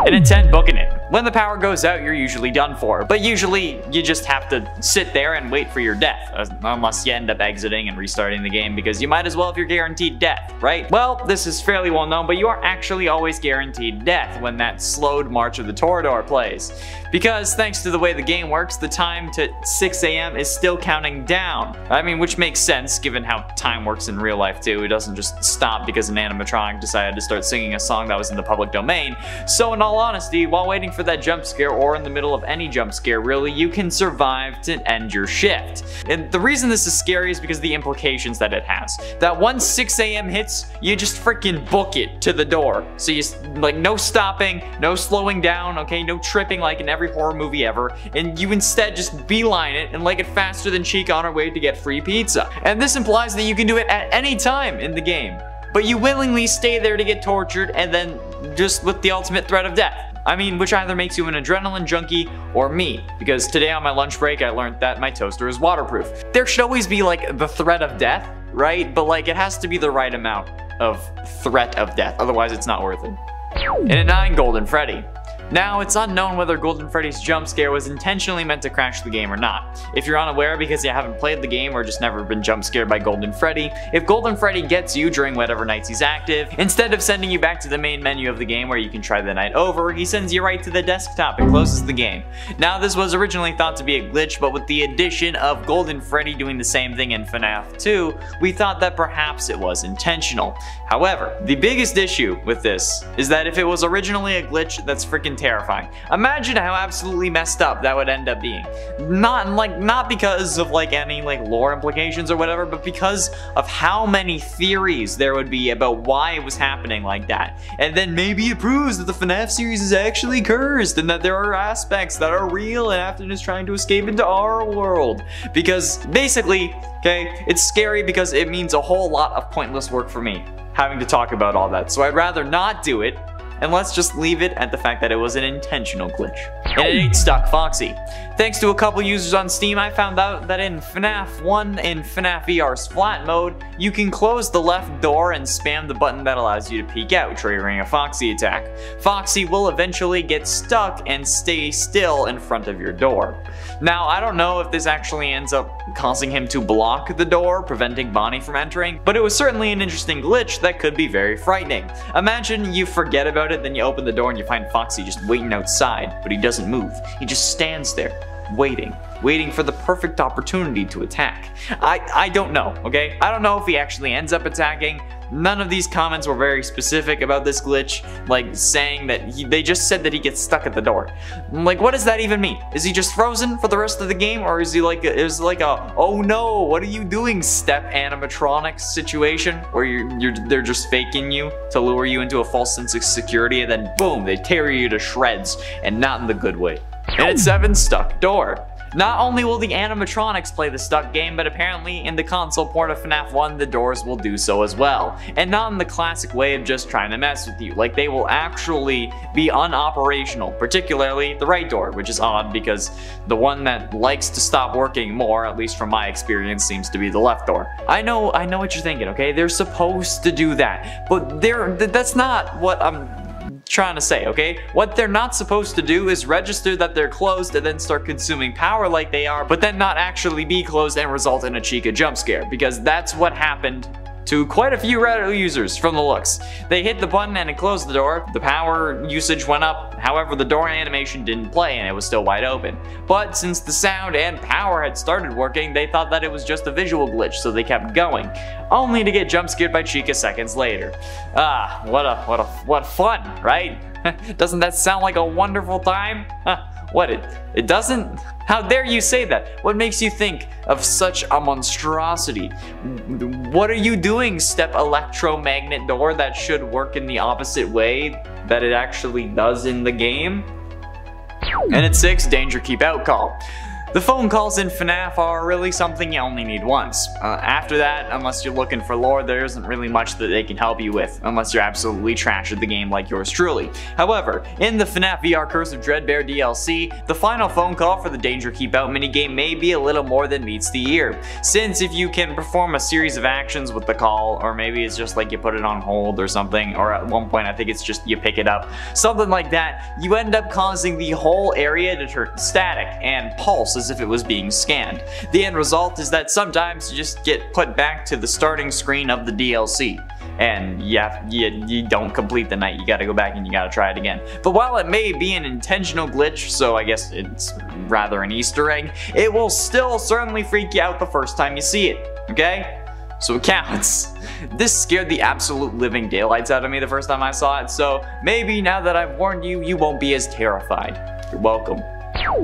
And at 10, booking it. When the power goes out, you're usually done for, but usually you just have to sit there and wait for your death, unless you end up exiting and restarting the game, because you might as well if you're guaranteed death, right? Well, this is fairly well known, but you are actually always guaranteed death when that slowed March of the Toreador plays. Because thanks to the way the game works, the time to 6 AM is still counting down. I mean, which makes sense given how time works in real life too. It doesn't just stop because an animatronic decided to start singing a song that was in the public domain. So in all honesty, while waiting for that jump scare, or in the middle of any jump scare really, you can survive to end your shift. And the reason this is scary is because of the implications that it has. That once 6 AM hits, you just freaking book it to the door. So you, like, no stopping, no slowing down, okay, no tripping like in every horror movie ever, and you instead just beeline it and leg it faster than Chica on her way to get free pizza. And this implies that you can do it at any time in the game, but you willingly stay there to get tortured and then just with the ultimate threat of death. I mean, which either makes you an adrenaline junkie or me, because today on my lunch break I learned that my toaster is waterproof. There should always be like the threat of death, right? But like it has to be the right amount of threat of death, otherwise it's not worth it. And at 9, Golden Freddy. Now, it's unknown whether Golden Freddy's jump scare was intentionally meant to crash the game or not. If you're unaware because you haven't played the game or just never been jump scared by Golden Freddy, if Golden Freddy gets you during whatever nights he's active, instead of sending you back to the main menu of the game where you can try the night over, he sends you right to the desktop and closes the game. Now, this was originally thought to be a glitch, but with the addition of Golden Freddy doing the same thing in FNAF 2, we thought that perhaps it was intentional. However, the biggest issue with this is that if it was originally a glitch, that's freaking terrifying. Imagine how absolutely messed up that would end up being. Not because of like any like lore implications or whatever, but because of how many theories there would be about why it was happening like that. And then maybe it proves that the FNAF series is actually cursed and that there are aspects that are real and Afton is trying to escape into our world. Because basically, okay, it's scary because it means a whole lot of pointless work for me having to talk about all that. So I'd rather not do it, and let's just leave it at the fact that it was an intentional glitch. And it ain't stuck, Foxy. Thanks to a couple users on Steam, I found out that in FNAF 1 in FNAF VR's flat mode, you can close the left door and spam the button that allows you to peek out, triggering a Foxy attack. Foxy will eventually get stuck and stay still in front of your door. Now, I don't know if this actually ends up causing him to block the door, preventing Bonnie from entering, but it was certainly an interesting glitch that could be very frightening. Imagine you forget about it, then you open the door and you find Foxy just waiting outside, but he doesn't move. He just stands there, waiting for the perfect opportunity to attack. I don't know, okay? I don't know if he actually ends up attacking. None of these comments were very specific about this glitch, like saying that they just said that he gets stuck at the door. Like, what does that even mean? Is he just frozen for the rest of the game, or is he like a oh no, what are you doing, step animatronics situation where they're just faking you to lure you into a false sense of security and then boom, they tear you to shreds, and not in the good way. And at 7, stuck door. Not only will the animatronics play the stuck game, but apparently in the console port of FNAF 1, the doors will do so as well. And not in the classic way of just trying to mess with you, like they will actually be unoperational, particularly the right door, which is odd because the one that likes to stop working more, at least from my experience, seems to be the left door. I know what you're thinking, okay? They're supposed to do that, but that's not what I'm trying to say, okay? What they're not supposed to do is register that they're closed and then start consuming power like they are, but then not actually be closed and result in a Chica jump scare, because that's what happened to quite a few Reddit users from the looks. They hit the button and it closed the door, the power usage went up, however the door animation didn't play and it was still wide open. But since the sound and power had started working, they thought that it was just a visual glitch, so they kept going, only to get jump scared by Chica seconds later. Ah, what fun, right? Doesn't that sound like a wonderful time? What, it doesn't? How dare you say that? What makes you think of such a monstrosity? What are you doing, step electromagnet door that should work in the opposite way that it actually does in the game? And at 6, danger keep out call. The phone calls in FNAF are really something you only need once. After that, unless you're looking for lore, there isn't really much that they can help you with, unless you're absolutely trash at the game like yours truly. However, in the FNAF VR Curse of Dreadbear DLC, the final phone call for the Danger Keep Out minigame may be a little more than meets the ear, since if you can perform a series of actions with the call, or maybe it's just like you put it on hold or something, or at one point I think it's just you pick it up, something like that, you end up causing the whole area to turn static and pulse as if it was being scanned. The end result is that sometimes you just get put back to the starting screen of the DLC. And yeah, you don't complete the night, you gotta go back and you gotta try it again. But while it may be an intentional glitch, so I guess it's rather an Easter egg, it will still certainly freak you out the first time you see it, okay? So it counts. This scared the absolute living daylights out of me the first time I saw it, so maybe now that I've warned you, you won't be as terrified. You're welcome.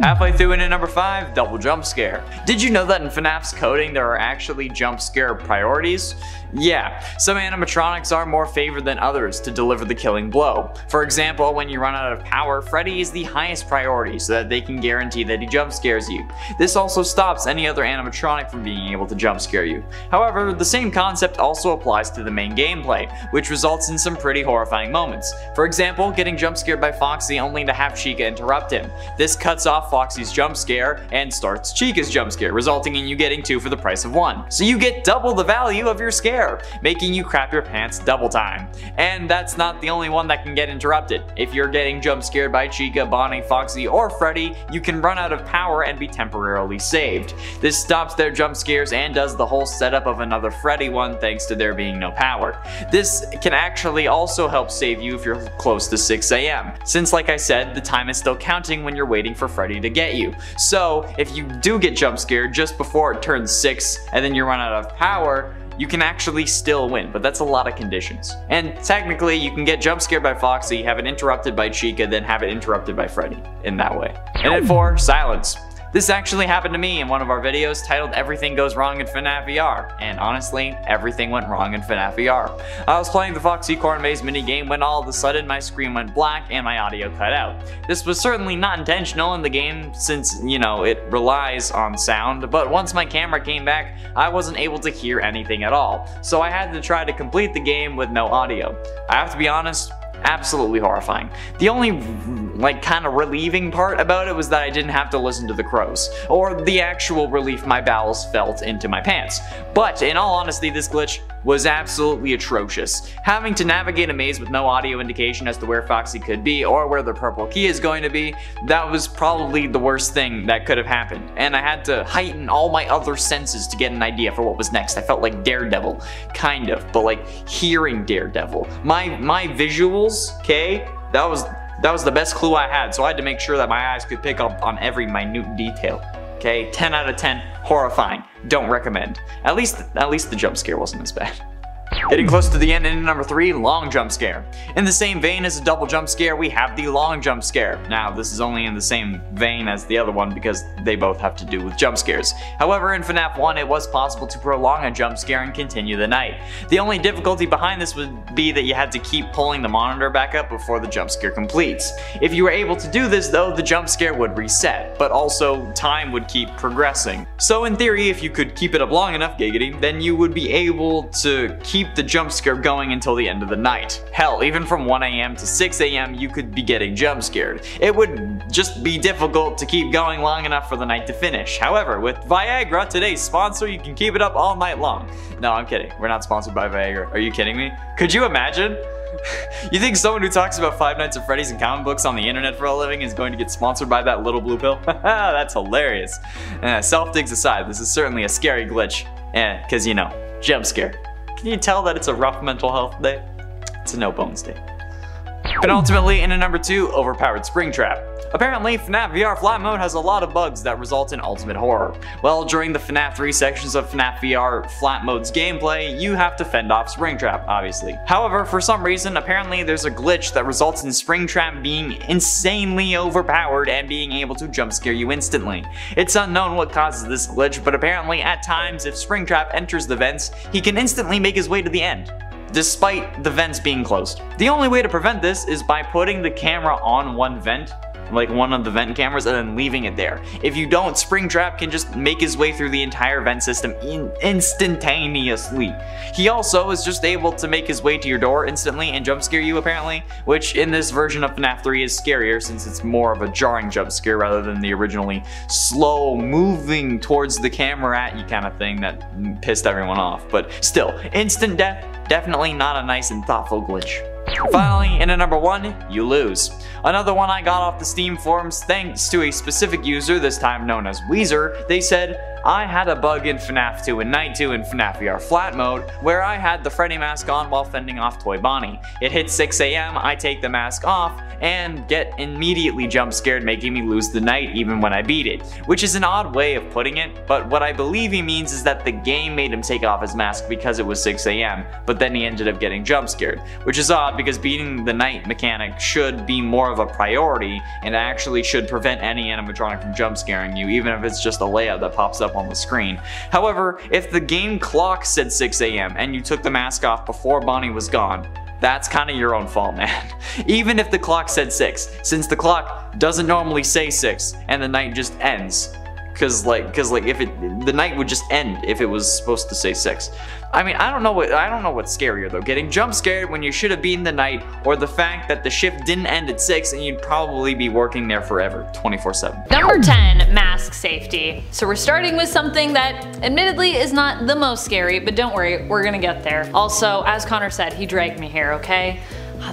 Halfway through into number 5, double jump scare. Did you know that in FNAF's coding there are actually jump scare priorities? Yeah, some animatronics are more favored than others to deliver the killing blow. For example, when you run out of power, Freddy is the highest priority so that they can guarantee that he jump scares you. This also stops any other animatronic from being able to jump scare you. However, the same concept also applies to the main gameplay, which results in some pretty horrifying moments. For example, getting jump scared by Foxy only to have Chica interrupt him. This cuts off Foxy's jump scare and starts Chica's jump scare, resulting in you getting 2 for the price of 1. So you get double the value of your scare, making you crap your pants double time. And that's not the only one that can get interrupted. If you're getting jump scared by Chica, Bonnie, Foxy, or Freddy, you can run out of power and be temporarily saved. This stops their jump scares and does the whole setup of another Freddy one thanks to there being no power. This can actually also help save you if you're close to 6 AM, since like I said, the time is still counting when you're waiting for Freddy to get you. So if you do get jump scared just before it turns 6 and then you run out of power, you can actually still win, but that's a lot of conditions. And technically, you can get jump scared by Foxy, have it interrupted by Chica, then have it interrupted by Freddy in that way. And at 4, silence. This actually happened to me in one of our videos titled Everything Goes Wrong in FNAF VR, and honestly, everything went wrong in FNAF VR. I was playing the Foxy Corn Maze minigame when all of a sudden my screen went black and my audio cut out. This was certainly not intentional in the game since, you know, it relies on sound, but once my camera came back, I wasn't able to hear anything at all, so I had to try to complete the game with no audio. I have to be honest, absolutely horrifying. The only kind of relieving part about it was that I didn't have to listen to the crows, or the actual relief my bowels felt into my pants. But in all honesty, this glitch was absolutely atrocious. Having to navigate a maze with no audio indication as to where Foxy could be or where the purple key is going to be, that was probably the worst thing that could have happened. And I had to heighten all my other senses to get an idea for what was next. I felt like Daredevil, kind of, but like hearing Daredevil. My visuals, okay, that was the best clue I had, so I had to make sure that my eyes could pick up on every minute detail. Okay, 10 out of 10, horrifying. Don't recommend. At least the jump scare wasn't as bad. Getting close to the end into number 3, long jump scare. In the same vein as a double jump scare, we have the long jump scare. Now, this is only in the same vein as the other one because they both have to do with jump scares. However, in FNAF 1, it was possible to prolong a jump scare and continue the night. The only difficulty behind this would be that you had to keep pulling the monitor back up before the jump scare completes. If you were able to do this though, the jump scare would reset, but also time would keep progressing. So in theory, if you could keep it up long enough, giggity, then you would be able to keep the jump scare going until the end of the night. Hell, even from 1 AM to 6 AM you could be getting jump scared. It would just be difficult to keep going long enough for the night to finish. However, with Viagra, today's sponsor, you can keep it up all night long. No, I'm kidding. We're not sponsored by Viagra. Are you kidding me? Could you imagine? You think someone who talks about Five Nights at Freddy's and comic books on the internet for a living is going to get sponsored by that little blue pill? That's hilarious. Self-digs aside, this is certainly a scary glitch. Cause you know, jump scare. Can you tell that it's a rough mental health day? It's a no bones day. But ultimately, in a number 2, overpowered Springtrap. Apparently, FNAF VR flat mode has a lot of bugs that result in ultimate horror. Well, during the FNAF 3 sections of FNAF VR flat mode's gameplay, you have to fend off Springtrap, obviously. However, for some reason, apparently there's a glitch that results in Springtrap being insanely overpowered and being able to jump scare you instantly. It's unknown what causes this glitch, but apparently at times if Springtrap enters the vents, he can instantly make his way to the end, despite the vents being closed. The only way to prevent this is by putting the camera on one vent like one of the vent cameras and then leaving it there. If you don't, Springtrap can just make his way through the entire vent system instantaneously. He also is just able to make his way to your door instantly and jump scare you apparently, which in this version of FNAF 3 is scarier since it's more of a jarring jump scare rather than the originally slow moving towards the camera at you kind of thing that pissed everyone off. But still, instant death, definitely not a nice and thoughtful glitch. Finally, in at number 1, you lose. Another one I got off the Steam forums thanks to a specific user, this time known as Weezer. They said, I had a bug in FNAF 2 and Night 2 in FNAF VR flat mode where I had the Freddy mask on while fending off Toy Bonnie. It hits 6 AM, I take the mask off and get immediately jump scared, making me lose the night even when I beat it. Which is an odd way of putting it, but what I believe he means is that the game made him take off his mask because it was 6 AM, but then he ended up getting jump scared. Which is odd because beating the night mechanic should be more of a priority and actually should prevent any animatronic from jump scaring you, even if it's just a layout that pops up on the screen. However, if the game clock said 6 AM and you took the mask off before Bonnie was gone, that's kind of your own fault, man. Even if the clock said 6, since the clock doesn't normally say 6 and the night just ends. Cause if the night would just end if it was supposed to say 6. I mean, I don't know what's scarier though, getting jump scared when you should have beaten the night, or the fact that the shift didn't end at 6 and you'd probably be working there forever, 24/7. Number 10, mask safety. So we're starting with something that admittedly is not the most scary, but don't worry, we're gonna get there. Also, as Connor said, he dragged me here, okay?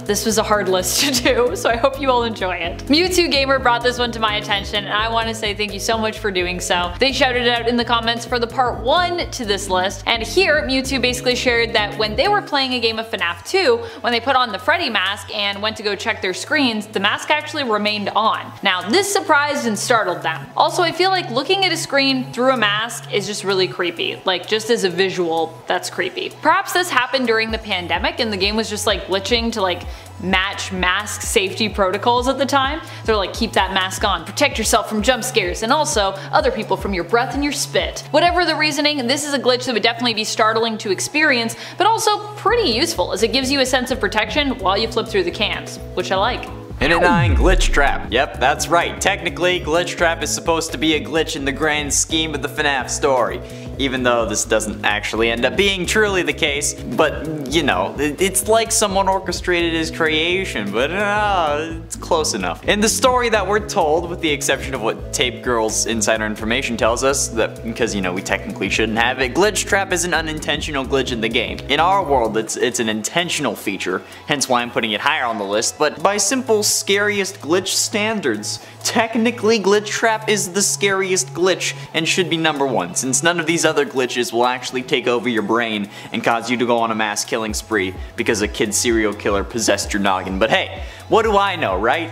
This was a hard list to do, so I hope you all enjoy it. Mewtwo Gamer brought this one to my attention, and I want to say thank you so much for doing so. They shouted out in the comments for the part 1 to this list, and here Mewtwo basically shared that when they were playing a game of FNAF 2, when they put on the Freddy mask and went to go check their screens, the mask actually remained on. Now this surprised and startled them. Also, I feel like looking at a screen through a mask is just really creepy. Like, just as a visual, that's creepy. Perhaps this happened during the pandemic and the game was just like glitching to like match mask safety protocols at the time. They're like, keep that mask on, protect yourself from jump scares, and also other people from your breath and your spit. Whatever the reasoning, this is a glitch that would definitely be startling to experience, but also pretty useful as it gives you a sense of protection while you flip through the cams, which I like. In at 9, GLITCHTRAP. Yep, that's right. Technically, GLITCHTRAP is supposed to be a glitch in the grand scheme of the FNAF story, even though this doesn't actually end up being truly the case. But, you know, it's like someone orchestrated his creation, but it's close enough. In the story that we're told, with the exception of what Tape Girl's insider information tells us, that because, you know, we technically shouldn't have it, GLITCHTRAP is an unintentional glitch in the game. In our world, it's an intentional feature, hence why I'm putting it higher on the list, but by simple scariest glitch standards, technically GLITCHTRAP is the scariest glitch and should be number 1, since none of these other glitches will actually take over your brain and cause you to go on a mass killing spree because a kid serial killer possessed your noggin. But hey, what do I know, right?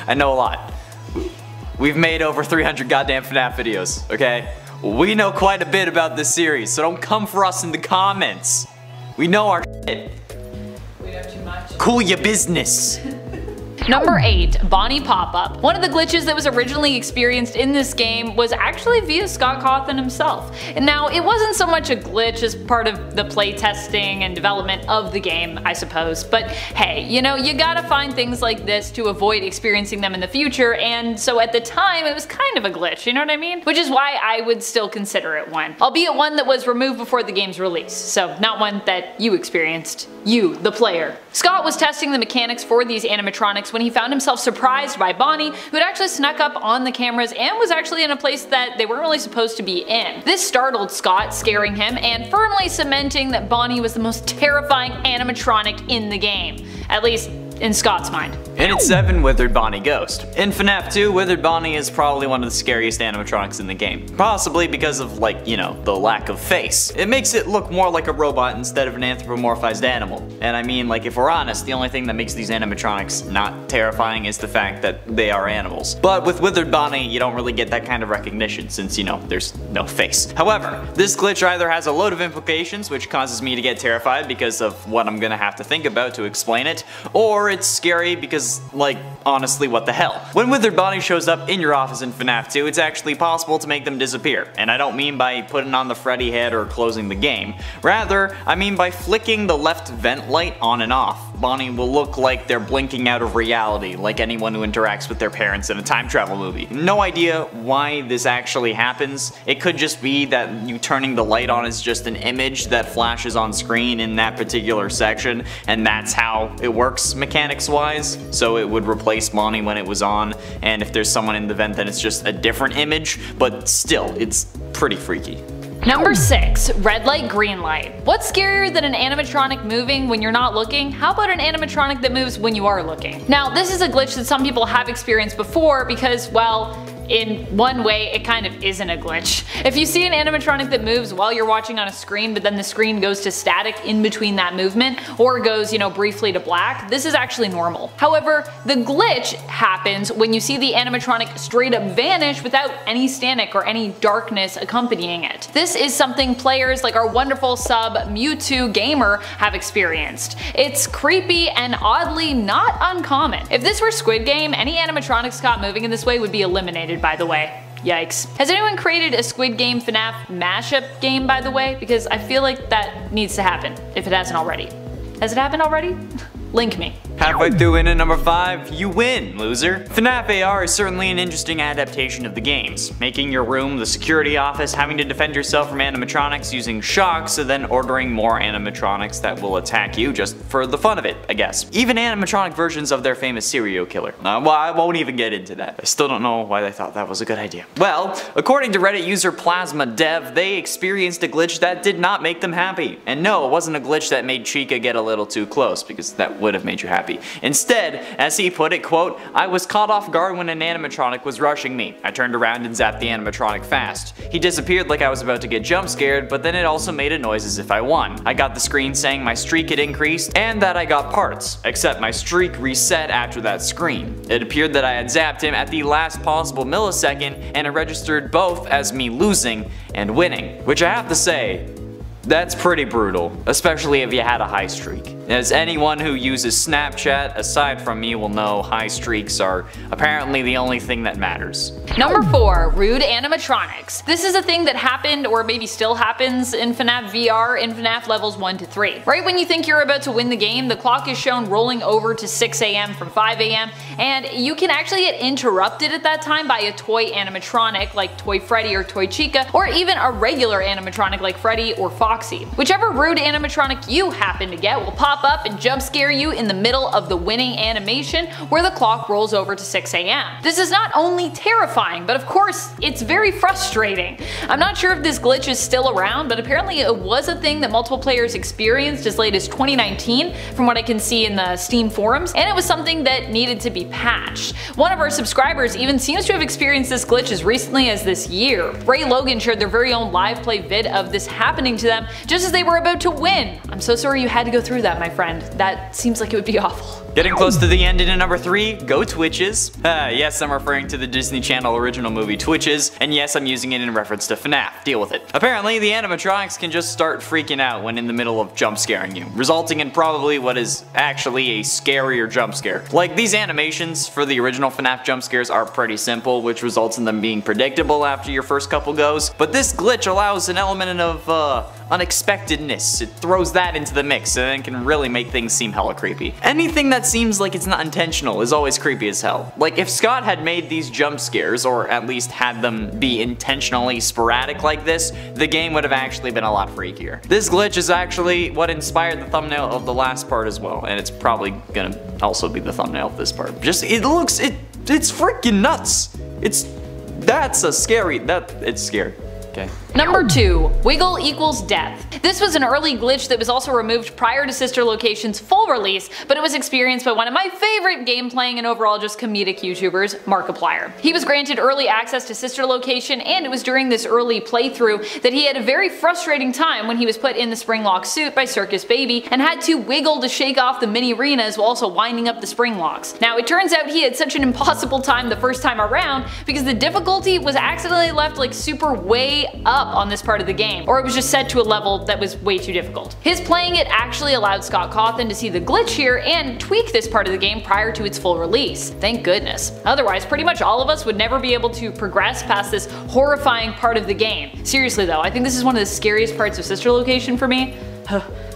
I know a lot. We've made over 300 goddamn FNAF videos, okay? We know quite a bit about this series, so don't come for us in the comments. We know our shit. We know too much. Cool your business. Number 8, Bonnie pop-up. One of the glitches that was originally experienced in this game was actually via Scott Cawthon himself. And now, it wasn't so much a glitch as part of the playtesting and development of the game, I suppose, but hey, you know, you gotta find things like this to avoid experiencing them in the future, and so at the time, it was kind of a glitch, you know what I mean? Which is why I would still consider it one. Albeit one that was removed before the game's release, so not one that you experienced. You, the player. Scott was testing the mechanics for these animatronics when he found himself surprised by Bonnie, who had actually snuck up on the cameras and was actually in a place that they weren't really supposed to be in. This startled Scott, scaring him and firmly cementing that Bonnie was the most terrifying animatronic in the game. At least, in Scott's mind. In at 7, Withered Bonnie Ghost. In FNAF 2, Withered Bonnie is probably one of the scariest animatronics in the game. Possibly because of, like, you know, the lack of face. It makes it look more like a robot instead of an anthropomorphized animal. And I mean, like, if we're honest, the only thing that makes these animatronics not terrifying is the fact that they are animals. But with Withered Bonnie, you don't really get that kind of recognition since, you know, there's no face. However, this glitch either has a load of implications, which causes me to get terrified because of what I'm gonna have to think about to explain it, or it's scary because, like, honestly, what the hell. When Withered Bonnie shows up in your office in FNAF 2, it's actually possible to make them disappear. And I don't mean by putting on the Freddy head or closing the game. Rather, I mean by flicking the left vent light on and off. Bonnie will look like they're blinking out of reality, like anyone who interacts with their parents in a time travel movie. No idea why this actually happens. It could just be that you turning the light on is just an image that flashes on screen in that particular section, and that's how it works mechanics wise. So it would replace Bonnie when it was on, and if there's someone in the vent then it's just a different image, but still, it's pretty freaky. Number 6, red light, green light. What's scarier than an animatronic moving when you're not looking? How about an animatronic that moves when you are looking? Now, this is a glitch that some people have experienced before because, well, in one way, it kind of isn't a glitch. If you see an animatronic that moves while you're watching on a screen, but then the screen goes to static in between that movement, or goes, briefly to black, this is actually normal. However, the glitch happens when you see the animatronic straight up vanish without any static or any darkness accompanying it. This is something players like our wonderful sub Mewtwo Gamer have experienced. It's creepy and oddly not uncommon. If this were Squid Game, any animatronics caught moving in this way would be eliminated, by the way. Yikes. Has anyone created a Squid Game FNAF mashup game, by the way? Because I feel like that needs to happen, if it hasn't already. Has it happened already? Link me. Halfway through in at number 5, you win, loser. FNAF AR is certainly an interesting adaptation of the games, making your room the security office, having to defend yourself from animatronics using shocks, and then ordering more animatronics that will attack you just for the fun of it, I guess. Even animatronic versions of their famous serial killer. Well, I won't even get into that. I still don't know why they thought that was a good idea. Well, according to Reddit user Plasma Dev, they experienced a glitch that did not make them happy. And no, it wasn't a glitch that made Chica get a little too close, because that would have made you happy. Instead, as he put it, quote, "I was caught off guard when an animatronic was rushing me. I turned around and zapped the animatronic fast. He disappeared like I was about to get jump scared, but then it also made a noise as if I won. I got the screen saying my streak had increased and that I got parts, except my streak reset after that screen. It appeared that I had zapped him at the last possible millisecond, and it registered both as me losing and winning." Which I have to say, that's pretty brutal, especially if you had a high streak. As anyone who uses Snapchat aside from me will know, high streaks are apparently the only thing that matters. Number 4, rude animatronics. This is a thing that happened, or maybe still happens, in FNAF VR in FNAF levels 1 to 3. Right when you think you're about to win the game, the clock is shown rolling over to 6 AM from 5 AM, and you can actually get interrupted at that time by a toy animatronic like Toy Freddy or Toy Chica, or even a regular animatronic like Freddy or Foxy. Whichever rude animatronic you happen to get will pop up and jump scare you in the middle of the winning animation where the clock rolls over to 6 AM. This is not only terrifying, but of course, it's very frustrating. I'm not sure if this glitch is still around, but apparently it was a thing that multiple players experienced as late as 2019 from what I can see in the Steam forums, and it was something that needed to be patched. One of our subscribers even seems to have experienced this glitch as recently as this year. Ray Logan shared their very own live play vid of this happening to them just as they were about to win. I'm so sorry you had to go through that, my friend. That seems like it would be awful. Getting close to the end in at number 3, go Twitches. Yes, I'm referring to the Disney Channel original movie Twitches, and yes, I'm using it in reference to FNAF. Deal with it. Apparently, the animatronics can just start freaking out when in the middle of jump scaring you, resulting in probably what is actually a scarier jump scare. Like, these animations for the original FNAF jump scares are pretty simple, which results in them being predictable after your first couple goes, but this glitch allows an element of unexpectedness. It throws that into the mix and then can really make things seem hella creepy. Anything that seems like it's not intentional is always creepy as hell. Like, if Scott had made these jump scares, or at least had them be intentionally sporadic like this, the game would have actually been a lot freakier. This glitch is actually what inspired the thumbnail of the last part as well, and it's probably gonna also be the thumbnail of this part. Just, it's freaking nuts. It's scary. Okay. Number 2, wiggle equals death. This was an early glitch that was also removed prior to Sister Location's full release, but it was experienced by one of my favorite game playing and overall just comedic YouTubers, Markiplier. He was granted early access to Sister Location, and it was during this early playthrough that he had a very frustrating time when he was put in the spring lock suit by Circus Baby and had to wiggle to shake off the mini arenas while also winding up the spring locks. Now, it turns out he had such an impossible time the first time around because the difficulty was accidentally left like super way up on this part of the game, or it was just set to a level that was way too difficult. His playing it actually allowed Scott Cawthon to see the glitch here and tweak this part of the game prior to its full release. Thank goodness. Otherwise, pretty much all of us would never be able to progress past this horrifying part of the game. Seriously though, I think this is one of the scariest parts of Sister Location for me.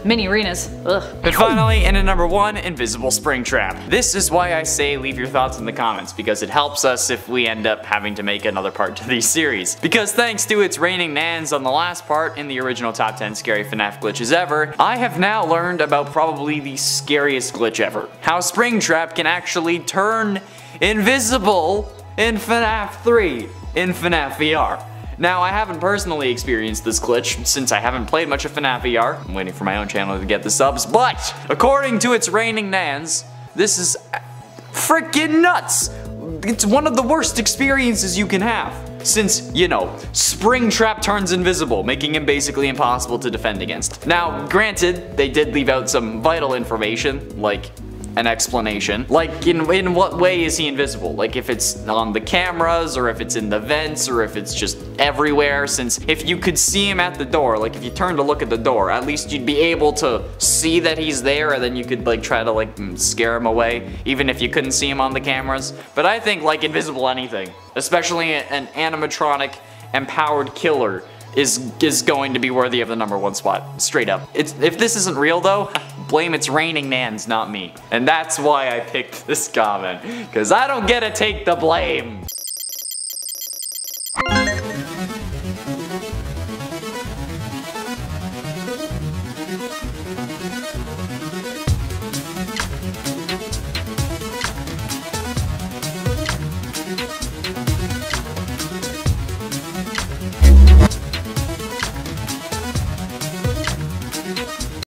mini arenas. Ugh. And finally, in at number 1, Invisible Springtrap. This is why I say leave your thoughts in the comments, because it helps us if we end up having to make another part to these series. Because thanks to its raining nans on the last part in the original top 10 scary FNAF glitches ever, I have now learned about probably the scariest glitch ever. How Springtrap can actually turn invisible in FNAF 3 in FNAF VR. Now, I haven't personally experienced this glitch since I haven't played much of FNAF VR. I'm waiting for my own channel to get the subs, but according to its raining nans, this is freaking nuts. It's one of the worst experiences you can have. Since, you know, Springtrap turns invisible, making him basically impossible to defend against. Now, granted, they did leave out some vital information, like an explanation. Like, in what way is he invisible? Like, if it's on the cameras, or if it's in the vents, or if it's just everywhere, since if you could see him at the door, like if you turn to look at the door, at least you'd be able to see that he's there, and then you could like try to like scare him away, even if you couldn't see him on the cameras. But I think like invisible anything, especially an animatronic empowered killer, is going to be worthy of the number 1 spot, straight up. If this isn't real though, blame its raining nans, not me. And that's why I picked this comment, because I don't get to take the blame.